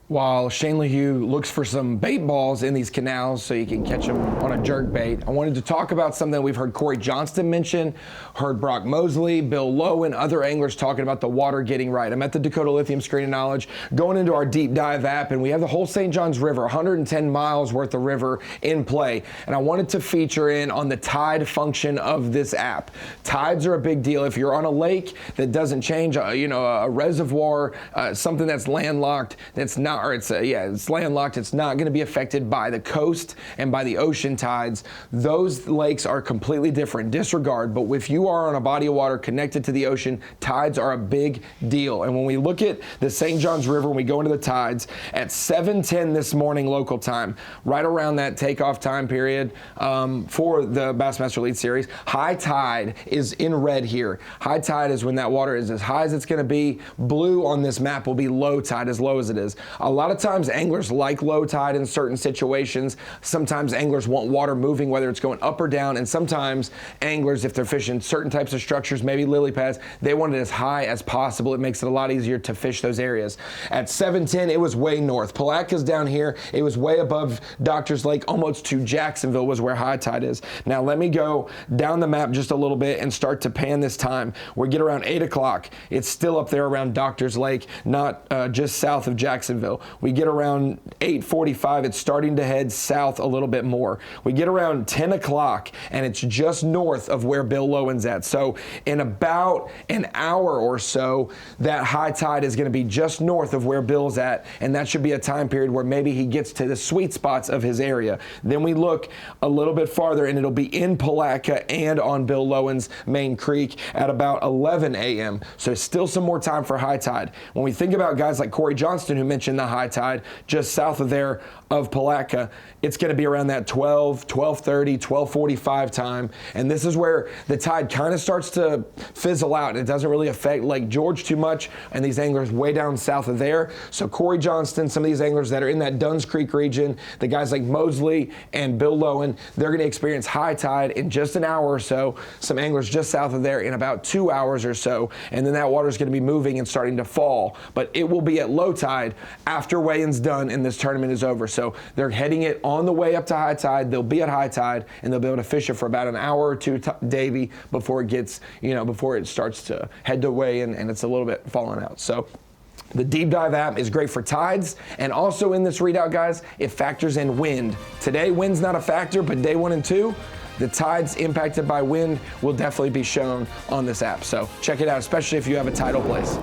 While Shane LaHue looks for some bait balls in these canals so you can catch them on a jerk bait, I wanted to talk about something we've heard Corey Johnston mention, heard Brock Mosley, Bill Lowe, and other anglers talking about the water getting right. I'm at the Dakota Lithium Screen of Knowledge, going into our deep dive app, and we have the whole St. Johns River, 110 miles worth of river in play. And I wanted to feature in on the tide function of this app. Tides are a big deal. If you're on a lake that doesn't change, a reservoir, something that's landlocked, that's not, or it's landlocked, it's not going to be affected by the coast and by the ocean tides. Those lakes are completely different, disregard. But if you are on a body of water connected to the ocean, tides are a big deal. And when we look at the St. Johns River, when we go into the tides at 7:10 this morning local time, right around that takeoff time period for the Bassmaster Elite Series, high tide is in red here. High tide is when that water is as high as it's going to be. Blue on this map will be low tide, as low as it is. A lot of times anglers like low tide in certain situations. Sometimes anglers want water moving, whether it's going up or down, and sometimes anglers, if they're fishing certain types of structures, maybe lily pads, they want it as high as possible. It makes it a lot easier to fish those areas. At 7:10, it was way north. Palaca's down here. It was way above Doctors Lake, almost to Jacksonville was where high tide is. Now let me go down the map just a little bit and start to pan this time. We get around 8 o'clock. It's still up there around Doctors Lake, not just south of Jacksonville. We get around 8:45, it's starting to head south a little bit more. We get around 10 o'clock and it's just north of where Bill Lowen's at. So in about an hour or so, that high tide is going to be just north of where Bill's at, and that should be a time period where maybe he gets to the sweet spots of his area. Then we look a little bit farther and it'll be in Palaca and on Bill Lowen's main creek at about 11 a.m. So still some more time for high tide. When we think about guys like Corey Johnston, who mentioned the high tide just south of there of Palaca, it's going to be around that 12:30, 12:45 time. And this is where the tide kind of starts to fizzle out. It doesn't really affect Lake George too much, and these anglers way down south of there. So Corey Johnston, some of these anglers that are in that Dunn's Creek region, the guys like Mosley and Bill Lowen, they're going to experience high tide in just an hour or so. Some anglers just south of there in about 2 hours or so. And then that water is going to be moving and starting to fall. But it will be at low tide after weigh-in's done and this tournament is over. So they're heading it on the way up to high tide. They'll be at high tide and they'll be able to fish it for about an hour or two, Davy, before it gets, before it starts to head to weigh-in and it's a little bit falling out. So the Deep Dive app is great for tides, and also in this readout, guys, it factors in wind. Today, wind's not a factor, but day 1 and 2, the tides impacted by wind will definitely be shown on this app. So check it out, especially if you have a tidal place.